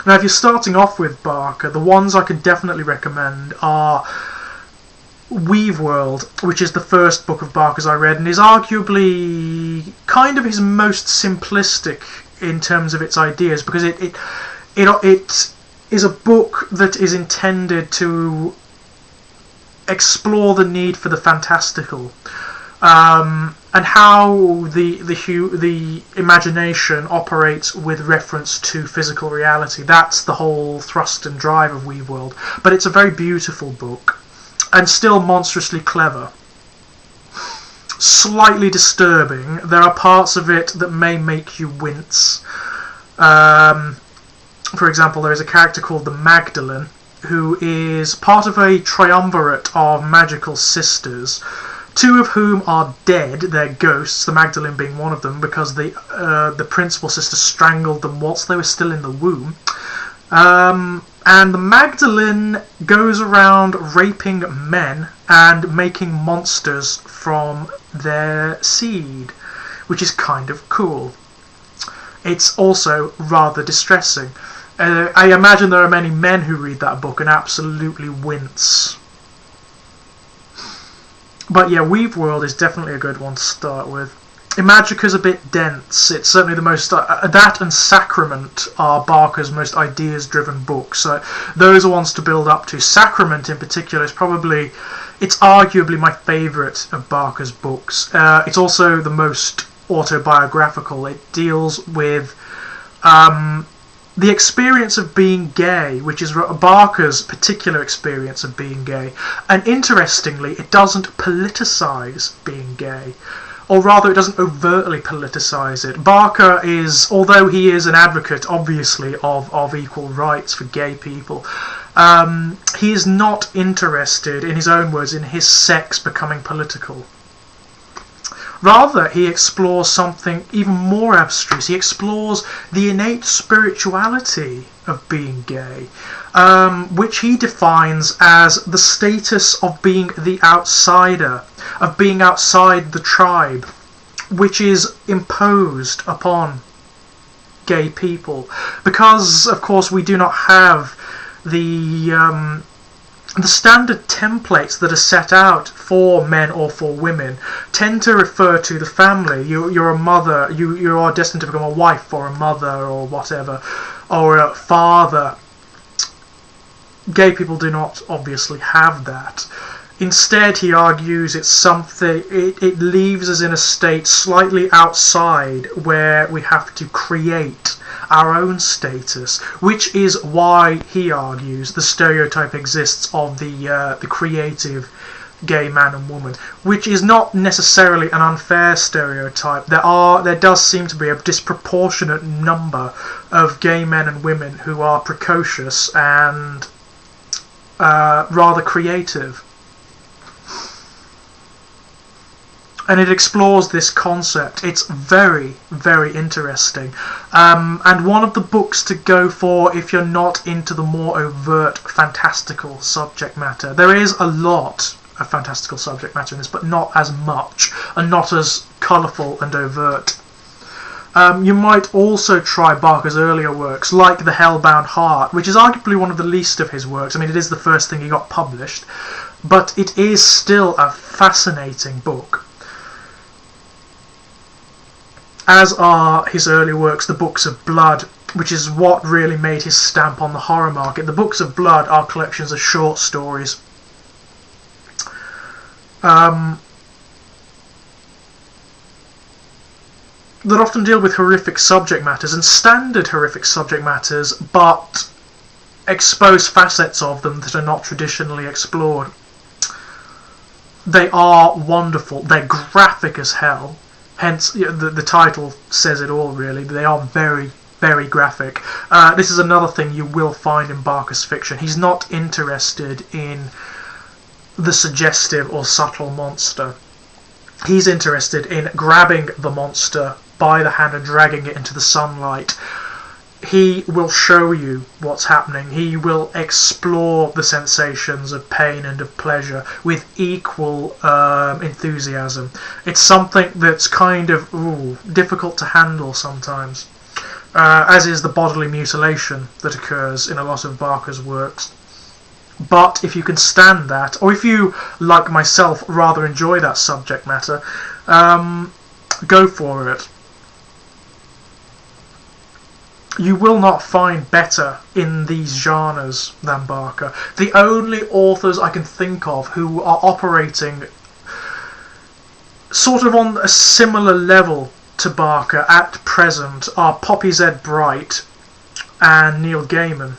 Now, if you're starting off with Barker, the ones I can definitely recommend are Weave World, which is the first book of Barker's I read, and is arguably kind of his most simplistic in terms of its ideas, because it is a book that is intended to explore the need for the fantastical, and how the imagination operates with reference to physical reality. That's the whole thrust and drive of Weave World. But it's a very beautiful book, and still monstrously clever. Slightly disturbing. There are parts of it that may make you wince. For example, there is a character called the Magdalene, who is part of a triumvirate of magical sisters, two of whom are dead. They're ghosts, the Magdalene being one of them, because the principal sister strangled them whilst they were still in the womb. And the Magdalene goes around raping men and making monsters from their seed, which is kind of cool. It's also rather distressing. I imagine there are many men who read that book and absolutely wince. But yeah, Weave World is definitely a good one to start with. Imagica's a bit dense. It's certainly the most... that and Sacrament are Barker's most ideas-driven books. So those are ones to build up to. Sacrament, in particular, is probably... It's arguably my favourite of Barker's books. It's also the most autobiographical. It deals with the experience of being gay, which is Barker's particular experience of being gay. And interestingly, it doesn't politicise being gay. Or rather, it doesn't overtly politicise it. Barker is, although he is an advocate, obviously, of equal rights for gay people, he is not interested, in his own words, in his sex becoming political. Rather, he explores something even more abstruse. He explores the innate spirituality of being gay, which he defines as the status of being the outsider, of being outside the tribe, which is imposed upon gay people. Because, of course, we do not have the standard templates that are set out for men or for women tend to refer to the family. You're a mother, you are destined to become a wife or a mother or whatever, or a father. Gay people do not obviously have that. Instead, he argues it's something, it leaves us in a state slightly outside where we have to create our own status, which is why, he argues, the stereotype exists of the creative gay man and woman, which is not necessarily an unfair stereotype. There does seem to be a disproportionate number of gay men and women who are precocious and rather creative. And it explores this concept. It's very, very interesting. And one of the books to go for if you're not into the more overt fantastical subject matter. There is a lot of fantastical subject matter in this, but not as much, and not as colourful and overt. You might also try Barker's earlier works, like The Hellbound Heart, which is arguably one of the least of his works. I mean, it is the first thing he got published, but it is still a fascinating book. As are his early works, the Books of Blood, which is what really made his stamp on the horror market. The Books of Blood are collections of short stories. That often deal with horrific subject matters, and standard horrific subject matters, but expose facets of them that are not traditionally explored. They are wonderful. They're graphic as hell. Hence, the title says it all, really. They are very, very graphic. This is another thing you will find in Barker's fiction. He's not interested in the suggestive or subtle monster. He's interested in grabbing the monster by the hand and dragging it into the sunlight. He will show you what's happening. He will explore the sensations of pain and of pleasure with equal enthusiasm. It's something that's kind of difficult to handle sometimes. as is the bodily mutilation that occurs in a lot of Barker's works. But if you can stand that, or if you, like myself, rather enjoy that subject matter, go for it. You will not find better in these genres than Barker. The only authors I can think of who are operating sort of on a similar level to Barker at present are Poppy Z. Bright and Neil Gaiman.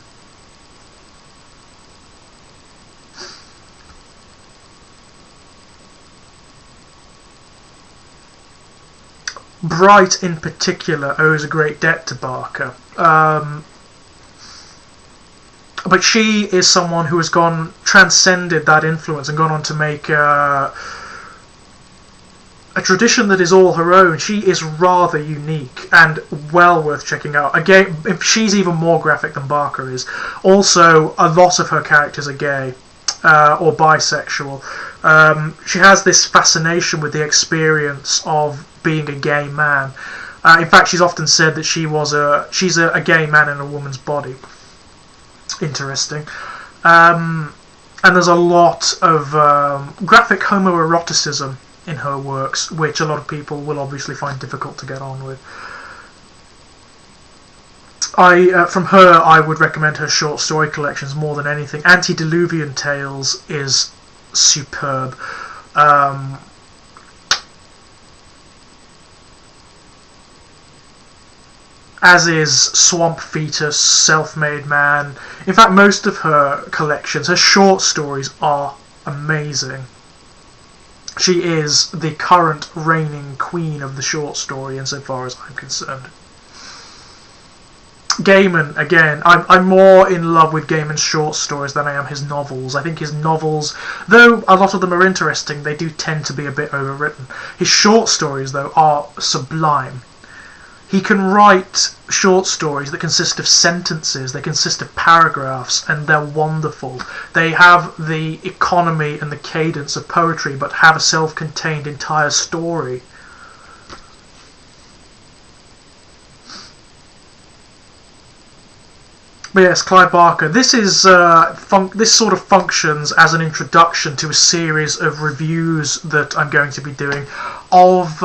Bright in particular owes a great debt to Barker. But she is someone who has transcended that influence and gone on to make a tradition that is all her own. She is rather unique and well worth checking out. Again, she's even more graphic than Barker is. Also, a lot of her characters are gay or bisexual. She has this fascination with the experience of being a gay man. In fact, she's often said that she's a gay man in a woman's body. Interesting. And there's a lot of graphic homoeroticism in her works, which a lot of people will obviously find difficult to get on with. From her, I would recommend her short story collections more than anything. Antediluvian Tales is superb. As is Swamp Fetus, Self-Made Man. In fact, most of her collections, her short stories, are amazing. She is the current reigning queen of the short story, insofar as I'm concerned. Gaiman, again, I'm more in love with Gaiman's short stories than I am his novels. I think his novels, though a lot of them are interesting, they do tend to be a bit overwritten. His short stories, though, are sublime. He can write short stories that consist of sentences, they consist of paragraphs, and they're wonderful. They have the economy and the cadence of poetry, but have a self-contained entire story. But yes, Clive Barker. This is this sort of functions as an introduction to a series of reviews that I'm going to be doing of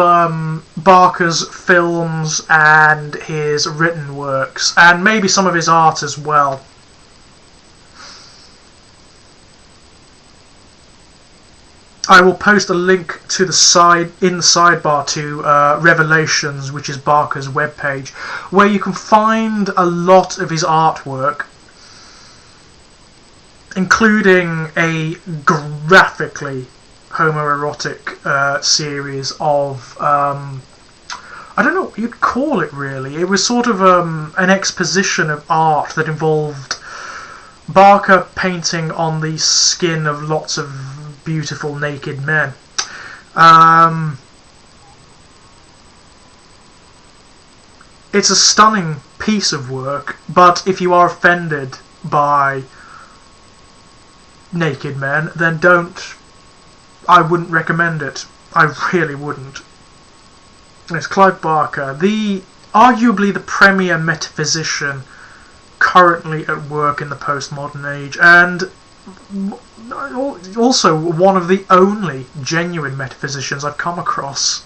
Barker's films and his written works, and maybe some of his art as well. I will post a link to the sidebar to Revelations, which is Barker's webpage, where you can find a lot of his artwork, including a graphically homoerotic series of I don't know what you'd call it really. It was sort of an exposition of art that involved Barker painting on the skin of lots of beautiful naked men. It's a stunning piece of work, but if you are offended by naked men, then I wouldn't recommend it. I really wouldn't. It's Clive Barker, arguably the premier metaphysician currently at work in the postmodern age, and also one of the only genuine metaphysicians I've come across.